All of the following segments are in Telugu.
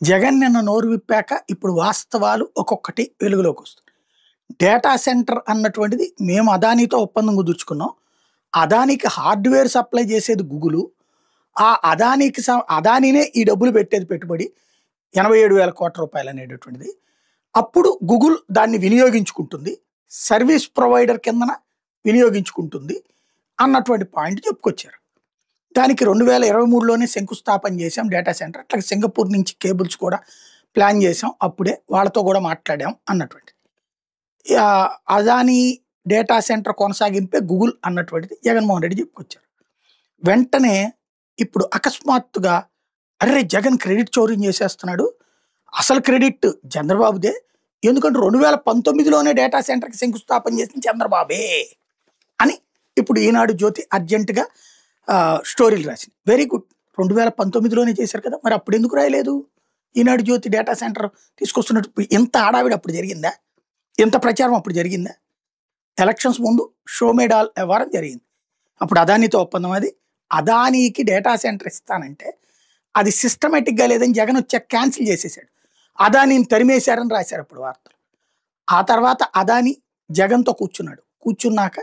జగన్ నిన్న నోరు విప్పాక ఇప్పుడు వాస్తవాలు ఒక్కొక్కటి వెలుగులోకి వస్తుంది. డేటా సెంటర్ అన్నటువంటిది మేము అదానితో ఒప్పందం కుదుర్చుకున్నాం. అదానికి హార్డ్వేర్ సప్లై చేసేది గూగుల్. ఆ అదానినే ఈ డబ్బులు పెట్టేది పెట్టుబడి 87,000 కోట్ల రూపాయలు అనేటటువంటిది. అప్పుడు గూగుల్ దాన్ని వినియోగించుకుంటుంది, సర్వీస్ ప్రొవైడర్ కిందన వినియోగించుకుంటుంది అన్నటువంటి పాయింట్ చెప్పుకొచ్చారు. దానికి 2023లోనే శంకుస్థాపన చేసాం డేటా సెంటర్. అట్లా సింగపూర్ నుంచి కేబుల్స్ కూడా ప్లాన్ చేసాం, అప్పుడే వాళ్ళతో కూడా మాట్లాడాం అన్నటువంటిది. అదాని డేటా సెంటర్ కొనసాగింపే గూగుల్ అన్నటువంటిది జగన్మోహన్ రెడ్డి చెప్పుకొచ్చారు. వెంటనే ఇప్పుడు అకస్మాత్తుగా అరే జగన్ క్రెడిట్ చౌర్యం చేసేస్తున్నాడు, అసలు క్రెడిట్ చంద్రబాబుదే, ఎందుకంటే 2019లోనే డేటా సెంటర్కి శంకుస్థాపన చేసింది చంద్రబాబే అని ఇప్పుడు ఈనాడు జ్యోతి అర్జెంటుగా స్టోరీలు రాసింది. వెరీ గుడ్, 2019లోనే చేశారు కదా, మరి అప్పుడు ఎందుకు రాయలేదు? ఈనాడు జ్యోతి డేటా సెంటర్ తీసుకొస్తున్నట్టు ఎంత ఆడావిడ అప్పుడు జరిగిందా? ఎంత ప్రచారం అప్పుడు జరిగిందా? ఎలక్షన్స్ ముందు షో మేడ్ ఆల్ వ్యవహారం జరిగింది. అప్పుడు అదానితో ఒప్పందం. అది అదానికి డేటా సెంటర్ ఇస్తానంటే అది సిస్టమేటిక్గా లేదని జగన్ వచ్చాక క్యాన్సిల్ చేసేసాడు. అదానిని తరిమేశారని రాశారు అప్పుడు వార్తలు. ఆ తర్వాత అదాని జగన్తో కూర్చున్నాక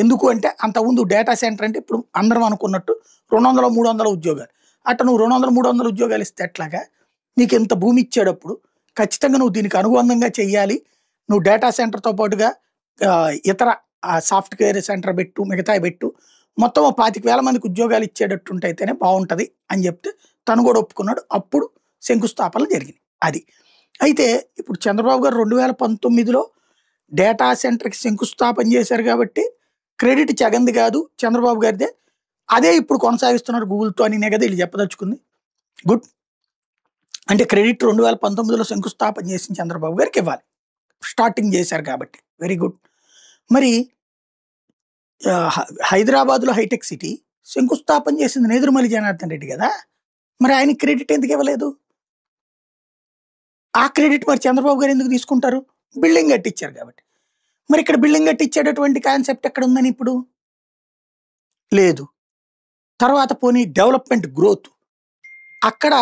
ఎందుకు అంటే అంతకుముందు డేటా సెంటర్ అంటే ఇప్పుడు అందరం అనుకున్నట్టు 200-300 ఉద్యోగాలు. అట్లా నువ్వు 200-300 ఉద్యోగాలు ఇస్తే ఎట్లాగా? నీకు ఇంత భూమి ఇచ్చేటప్పుడు ఖచ్చితంగా నువ్వు దీనికి అనుబంధంగా చెయ్యాలి. నువ్వు డేటా సెంటర్తో పాటుగా ఇతర సాఫ్ట్వేర్ సెంటర్ పెట్టు, మిగతా పెట్టు, మొత్తం 25,000 మందికి ఉద్యోగాలు ఇచ్చేటట్టుంటైతేనే బాగుంటుంది అని చెప్తే తను కూడా ఒప్పుకున్నాడు. అప్పుడు శంకుస్థాపనలు జరిగినాయి. అది అయితే ఇప్పుడు చంద్రబాబు గారు 2019లో డేటా సెంటర్కి శంకుస్థాపన చేశారు కాబట్టి క్రెడిట్ జగన్ది కాదు, చంద్రబాబు గారిదే. అదే ఇప్పుడు కొనసాగిస్తున్నారు గూగుల్తో అని కదా వీళ్ళు చెప్పదలుచుకుంది. గుడ్, అంటే క్రెడిట్ 2019లో శంకుస్థాపన చేసిన చంద్రబాబు గారికి ఇవ్వాలి, స్టార్టింగ్ చేశారు కాబట్టి. Very good. మరి హైదరాబాద్లో హైటెక్ సిటీ శంకుస్థాపన చేసింది నేదురుమల్లి జనార్దన్ రెడ్డి కదా, మరి ఆయన క్రెడిట్ ఎందుకు ఇవ్వలేదు? ఆ క్రెడిట్ మరి చంద్రబాబు గారు ఎందుకు తీసుకుంటారు? బిల్డింగ్ కట్టించారు కాబట్టి. మరి ఇక్కడ బిల్డింగ్ కట్టించేటటువంటి కాన్సెప్ట్ ఎక్కడ ఉందని ఇప్పుడు లేదు. తర్వాత పోనీ డెవలప్మెంట్ గ్రోత్, అక్కడ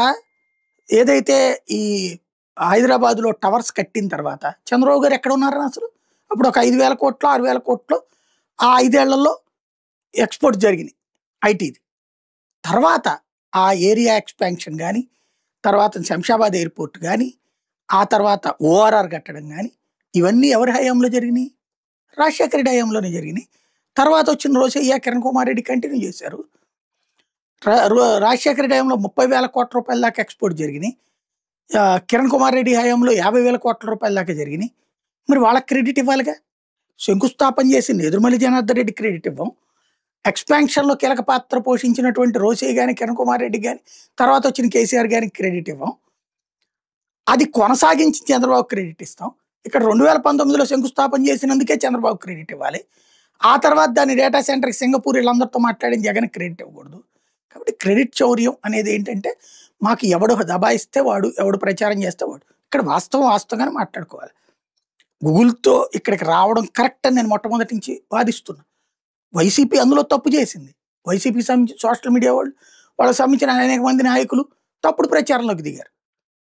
ఏదైతే ఈ హైదరాబాద్లో టవర్స్ కట్టిన తర్వాత చంద్రబాబు గారు ఎక్కడ ఉన్నారని అసలు అప్పుడు ఒక 5,000 కోట్లు 6,000 కోట్లు ఆ 5 ఏళ్లలో ఎక్స్పోర్ట్ జరిగినాయి ఐటీది. తర్వాత ఆ ఏరియా ఎక్స్పాన్షన్ కానీ, తర్వాత శంషాబాద్ ఎయిర్పోర్ట్ కానీ, ఆ తర్వాత ఓఆర్ఆర్ కట్టడం కానీ, ఇవన్నీ ఎవరి హయాంలో జరిగినాయి? రాజశేఖర రెడ్డి హయాంలోనే జరిగినాయి. తర్వాత వచ్చిన రోసయ్య, కిరణ్ కుమార్ రెడ్డి కంటిన్యూ చేశారు. రాజశేఖర రెడ్డి హయాంలో 30,000 కోట్ల రూపాయల దాకా ఎక్స్పోర్ట్ జరిగినాయి. కిరణ్ కుమార్ రెడ్డి హయాంలో 50,000 కోట్ల రూపాయల దాకా జరిగినాయి. మరి వాళ్ళకి క్రెడిట్ ఇవ్వాలిగా. శంకుస్థాపన చేసి నేదురుమల్లి జనార్దన్ రెడ్డి క్రెడిట్ ఇవ్వం, ఎక్స్పాన్షన్లో కీలక పాత్ర పోషించినటువంటి రోసయ్య కానీ, కిరణ్ కుమార్ రెడ్డి కానీ, తర్వాత వచ్చిన కేసీఆర్ గారికి క్రెడిట్ ఇవ్వం. అది కొనసాగించి చంద్రబాబు క్రెడిట్ ఇస్తాం. ఇక్కడ 2019లో శంకుస్థాపన చేసినందుకే చంద్రబాబు క్రెడిట్ ఇవ్వాలి. ఆ తర్వాత దాని డేటా సెంటర్కి సింగపూర్ వీళ్ళందరితో మాట్లాడిన జగన్ క్రెడిట్ ఇవ్వకూడదు. కాబట్టి క్రెడిట్ చౌర్యం అనేది ఏంటంటే మాకు ఎవడు దబాయిస్తే వాడు, ఎవడు ప్రచారం చేస్తే వాడు. ఇక్కడ వాస్తవంగానే మాట్లాడుకోవాలి. గూగుల్తో ఇక్కడికి రావడం కరెక్ట్ అని నేను మొట్టమొదటి నుంచి వాదిస్తున్నా. వైసీపీ అందులో తప్పు చేసింది. వైసీపీ సంబంధించి సోషల్ మీడియా వాళ్ళకి సంబంధించిన అనేక మంది నాయకులు తప్పుడు ప్రచారంలోకి దిగారు.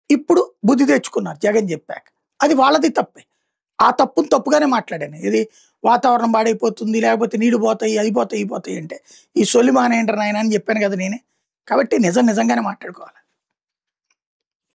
ఇప్పుడు బుద్ధి తెచ్చుకున్నారు జగన్ చెప్పాక. అది వాళ్ళది తప్పే. ఆ తప్పును తప్పుగానే మాట్లాడాను. ఇది వాతావరణం పాడైపోతుంది, లేకపోతే నీళ్లు పోతాయి, అయిపోతాయి, అయిపోతాయి అంటే ఈ సొల్లి మానేయంటారు నాయన అని చెప్పాను కదా నేనే. కాబట్టి నిజంగానే మాట్లాడుకోవాలి.